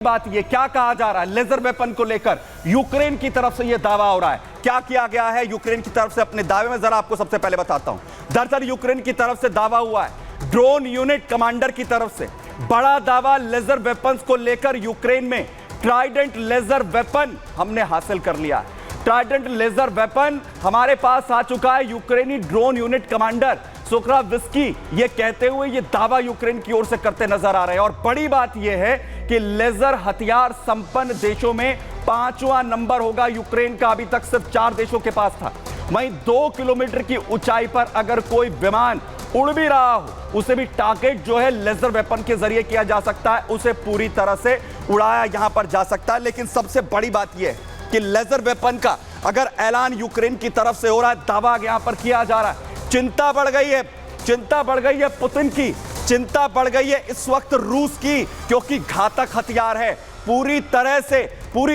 बात ये क्या कहा जा रहा है लेजर वेपन को लेकर यूक्रेन की तरफ से ये दावा हो रहा है। क्या किया गया है यूक्रेन की तरफ से अपने दावे में, जरा आपको सबसे पहले बताता हूं। दरअसल यूक्रेन की तरफ से दावा हुआ है, ड्रोन यूनिट कमांडर की तरफ से बड़ा दावा लेजर वेपन्स को लेकर यूक्रेन में ट्राइडेंट लेजर वेपन हमने हासिल कर लिया है। ट्राइडेंट लेजर वेपन हमारे पास आ चुका है। यूक्रेनी ड्रोन यूनिट कमांडर सोक्राविस्की ये कहते हुए ये दावा यूक्रेन की ओर से करते नजर आ रहे हैं। और बड़ी बात यह है कि लेजर हथियार संपन्न देशों में 5वां नंबर होगा यूक्रेन का। अभी तक सिर्फ 4 देशों के पास था। वहीं 2 किलोमीटर की ऊंचाई पर अगर कोई विमान उड़ भी रहा हो, उसे भी टारगेट जो है लेजर वेपन के जरिए किया जा सकता है, उसे पूरी तरह से उड़ाया यहां पर जा सकता है। लेकिन सबसे बड़ी बात यह है कि लेजर वेपन का अगर ऐलान यूक्रेन की तरफ से हो रहा है, दावा यहां पर किया जा रहा है, चिंता बढ़ गई है। चिंता बढ़ गई है पुतिन की, चिंता बढ़ गई है इस वक्त रूस की, क्योंकि घातक हथियार है। पूरी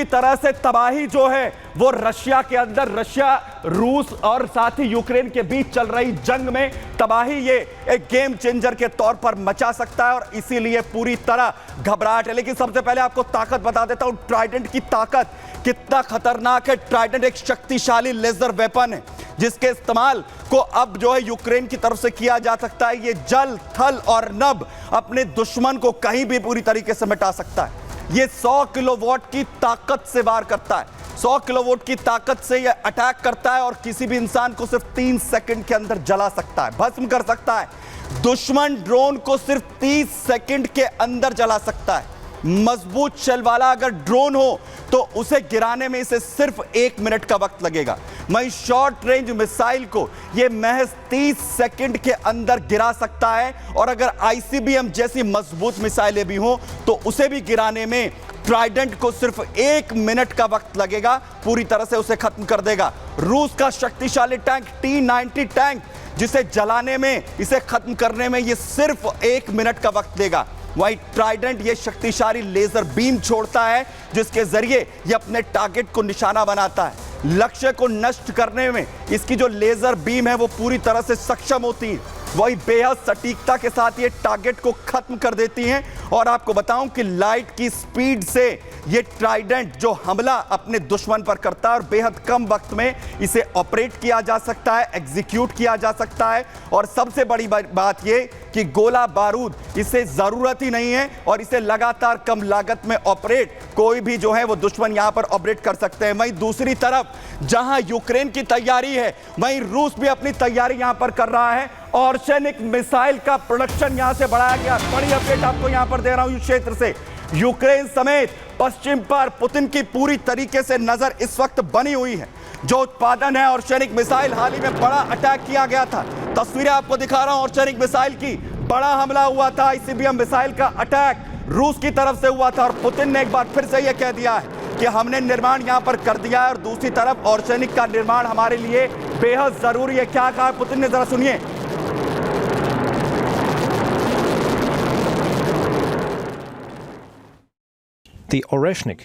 तरह से तबाही जो है वो रशिया के अंदर, रशिया रूस और साथ ही यूक्रेन के बीच चल रही जंग में तबाही ये एक गेम चेंजर के तौर पर मचा सकता है और इसीलिए पूरी तरह घबराहट है। लेकिन सबसे पहले आपको ताकत बता देता हूं, ट्राइडेंट की ताकत कितना खतरनाक है। ट्राइडेंट एक शक्तिशाली लेजर वेपन है जिसके इस्तेमाल को अब जो है यूक्रेन की तरफ से किया जा सकता है। ये जल, थल और नभ अपने दुश्मन को कहीं भी पूरी तरीके से मिटा सकता है। ये 100 किलोवाट की ताकत से वार करता है। 100 किलोवाट की ताकत से ये अटैक करता है और किसी भी इंसान को सिर्फ 3 सेकंड के अंदर जला सकता है, भस्म कर सकता है। दुश्मन ड्रोन को सिर्फ 30 सेकंड के अंदर जला सकता है। मजबूत शेल वाला अगर ड्रोन हो तो उसे गिराने में इसे सिर्फ 1 मिनट का वक्त लगेगा। वहीं शॉर्ट रेंज मिसाइल को यह महज 30 सेकंड के अंदर गिरा सकता है। और अगर आईसीबीएम जैसी मजबूत मिसाइलें भी हो तो उसे भी गिराने में ट्राइडेंट को सिर्फ 1 मिनट का वक्त लगेगा, पूरी तरह से उसे खत्म कर देगा। रूस का शक्तिशाली टैंक T-90 टैंक, जिसे जलाने में, इसे खत्म करने में यह सिर्फ 1 मिनट का वक्त देगा। वहीं ट्राइडेंट ये शक्तिशाली लेजर बीम छोड़ता है जिसके जरिए ये अपने टारगेट को निशाना बनाता है। लक्ष्य को नष्ट करने में इसकी जो लेजर बीम है वो पूरी तरह से सक्षम होती है। वही बेहद सटीकता के साथ ये टारगेट को खत्म कर देती हैं। और आपको बताऊं कि लाइट की स्पीड से ये ट्राइडेंट जो हमला अपने दुश्मन पर करता है और बेहद कम वक्त में इसे ऑपरेट किया जा सकता है, एग्जीक्यूट किया जा सकता है। और सबसे बड़ी बात ये कि गोला बारूद इसे जरूरत ही नहीं है और इसे लगातार कम लागत में ऑपरेट कोई भी जो है वो दुश्मन यहां पर ऑपरेट कर सकते हैं। वहीं दूसरी तरफ जहां यूक्रेन की तैयारी है, वहीं रूस भी अपनी तैयारी यहां पर कर रहा है। ऑर्शेनिक मिसाइल का प्रोडक्शन यहां से बढ़ाया गया। बड़ी अपडेट आपको यहां पर दे रहा हूं इस क्षेत्र से। यूक्रेन समेत पश्चिम पर पुतिन की पूरी तरीके से नजर इस वक्त बनी हुई है। जो उत्पादन है ऑर्शेनिक मिसाइल, हाल ही में बड़ा अटैक किया गया था, तस्वीरें आपको दिखा रहा हूं ऑर्शेनिक मिसाइल की। बड़ा हमला हुआ था, आईसीबीएम मिसाइल का अटैक रूस की तरफ से हुआ था और पुतिन ने एक बार फिर से यह कह दिया है कि हमने निर्माण यहां पर कर दिया है और दूसरी तरफ ऑर्शेनिक का निर्माण हमारे लिए बेहद जरूरी है। क्या कहा पुतिन ने, जरा सुनिए।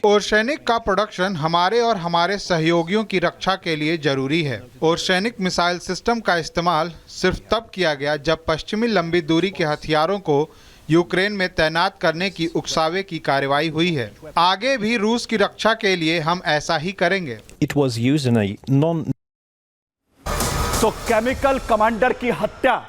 ओर्शेनिक का प्रोडक्शन हमारे और हमारे सहयोगियों की रक्षा के लिए जरूरी है। ओर्शेनिक मिसाइल सिस्टम का इस्तेमाल सिर्फ तब किया गया जब पश्चिमी लंबी दूरी के हथियारों को यूक्रेन में तैनात करने की उकसावे की कार्रवाई हुई है। आगे भी रूस की रक्षा के लिए हम ऐसा ही करेंगे। तो केमिकल कमांडर की हत्या,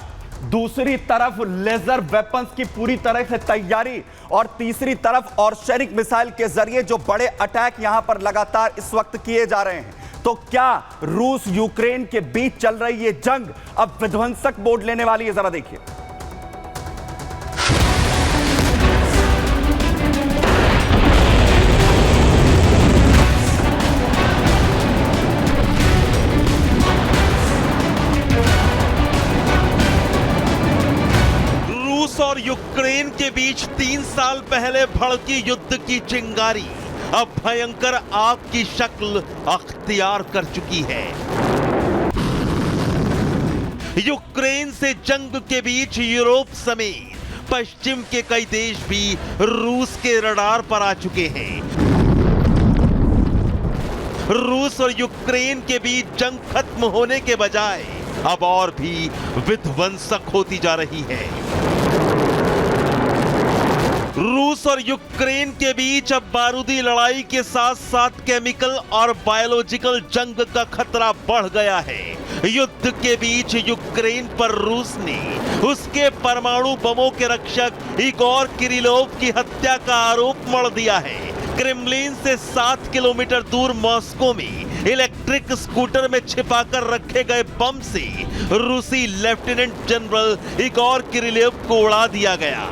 दूसरी तरफ लेजर वेपन्स की पूरी तरह से तैयारी और तीसरी तरफ ऑर्शेनिक मिसाइल के जरिए जो बड़े अटैक यहां पर लगातार इस वक्त किए जा रहे हैं। तो क्या रूस यूक्रेन के बीच चल रही ये जंग अब विध्वंसक मोड़ लेने वाली है? जरा देखिए। और यूक्रेन के बीच 3 साल पहले भड़की युद्ध की चिंगारी अब भयंकर आग की शक्ल अख्तियार कर चुकी है। यूक्रेन से जंग के बीच यूरोप समेत पश्चिम के कई देश भी रूस के रडार पर आ चुके हैं। रूस और यूक्रेन के बीच जंग खत्म होने के बजाय अब और भी विध्वंसक होती जा रही है। रूस और यूक्रेन के बीच अब बारूदी लड़ाई के साथ साथ केमिकल और बायोलॉजिकल जंग का खतरा बढ़ गया है। युद्ध के बीच यूक्रेन पर रूस ने उसके परमाणु बमों के रक्षक इगोर किरिलोव की हत्या का आरोप मढ़ दिया है। क्रेमलिन से 7 किलोमीटर दूर मॉस्को में इलेक्ट्रिक स्कूटर में छिपाकर रखे गए बम से रूसी लेफ्टिनेंट जनरल इगोर किरिलोव को उड़ा दिया गया।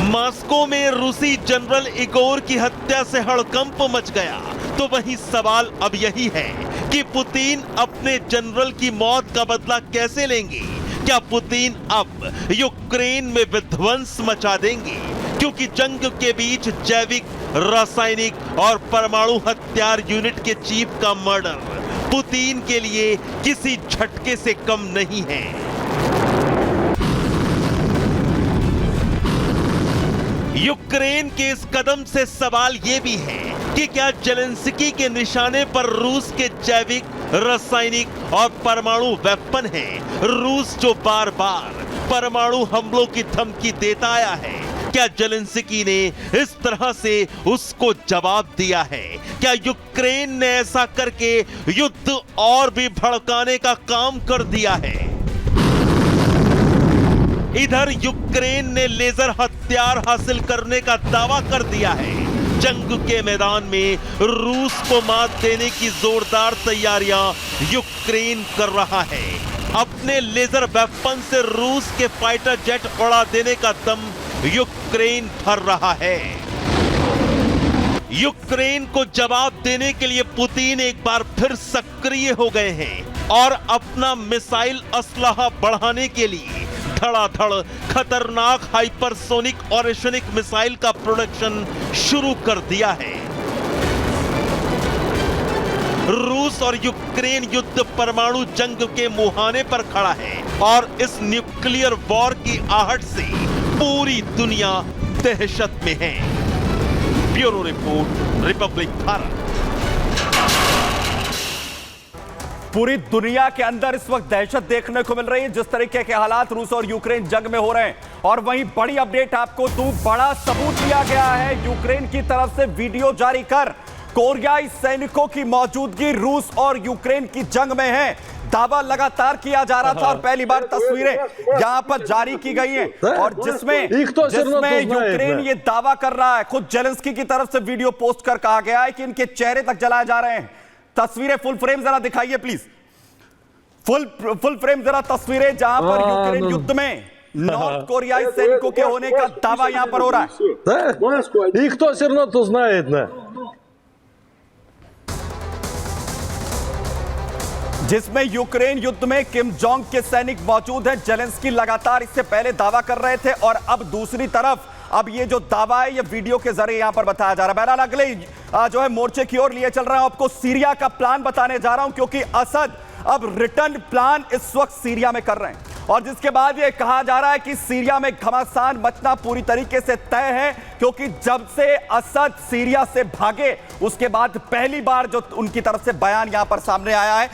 मॉस्को में रूसी जनरल इगोर की हत्या से हड़कंप मच गया। तो वही सवाल अब यही है कि पुतिन अपने जनरल की मौत का बदला कैसे लेंगे? क्या पुतिन अब यूक्रेन में विध्वंस मचा देंगे? क्योंकि जंग के बीच जैविक, रासायनिक और परमाणु हथियार यूनिट के चीफ का मर्डर पुतिन के लिए किसी झटके से कम नहीं है। यूक्रेन के इस कदम से सवाल यह भी है कि क्या जेलेंस्की के निशाने पर रूस के जैविक, रासायनिक और परमाणु वेपन हैं? रूस जो बार बार परमाणु हमलों की धमकी देता आया है, क्या जेलेंस्की ने इस तरह से उसको जवाब दिया है? क्या यूक्रेन ने ऐसा करके युद्ध और भी भड़काने का काम कर दिया है? इधर यूक्रेन ने लेजर हथियार हासिल करने का दावा कर दिया है। जंग के मैदान में रूस को मात देने की जोरदार तैयारियां यूक्रेन कर रहा है। अपने लेजर वेपन से रूस के फाइटर जेट उड़ा देने का दम यूक्रेन भर रहा है। यूक्रेन को जवाब देने के लिए पुतिन एक बार फिर सक्रिय हो गए हैं और अपना मिसाइल असलाहा बढ़ाने के लिए धड़ाधड़ खतरनाक हाइपरसोनिक और ओरेशनिक मिसाइल का प्रोडक्शन शुरू कर दिया है। रूस और यूक्रेन युद्ध परमाणु जंग के मुहाने पर खड़ा है और इस न्यूक्लियर वॉर की आहट से पूरी दुनिया दहशत में है। Bureau report, Republic Bharat. पूरी दुनिया के अंदर इस वक्त दहशत देखने को मिल रही है जिस तरीके के हालात रूस और यूक्रेन जंग में हो रहे हैं। और वहीं बड़ी अपडेट आपको दूं, बड़ा सबूत दिया गया है यूक्रेन की तरफ से वीडियो जारी कर कोरियाई सैनिकों की मौजूदगी रूस और यूक्रेन की जंग में है। दावा लगातार किया जा रहा था और पहली बार तस्वीरें यहां पर जारी की गई हैं और जिसमें यूक्रेन ये दावा कर रहा है, खुद जेलेंस्की की तरफ से वीडियो पोस्ट कर कहा गया है कि इनके चेहरे तक जलाए जा रहे हैं। तस्वीरें फुल फ्रेम जरा दिखाइए प्लीज, फुल फ्रेम जरा तस्वीरें जहां पर यूक्रेन युद्ध में नॉर्थ कोरियाई सैनिकों के होने का दावा यहां पर हो रहा है, जिसमें यूक्रेन युद्ध में किम जोंग के सैनिक मौजूद हैं। जेलेंस्की लगातार इससे पहले दावा कर रहे थे और अब दूसरी तरफ अब ये जो दावा है ये वीडियो के जरिए यहां पर बताया जा रहा है। बहरहाल अगले जो है मोर्चे की ओर लिए चल रहा है। आपको सीरिया का प्लान बताने जा रहा हूं क्योंकि असद अब रिटर्न प्लान इस वक्त सीरिया में कर रहे हैं और जिसके बाद ये कहा जा रहा है कि सीरिया में घमासान मचना पूरी तरीके से तय है क्योंकि जब से असद सीरिया से भागे उसके बाद पहली बार जो उनकी तरफ से बयान यहां पर सामने आया है।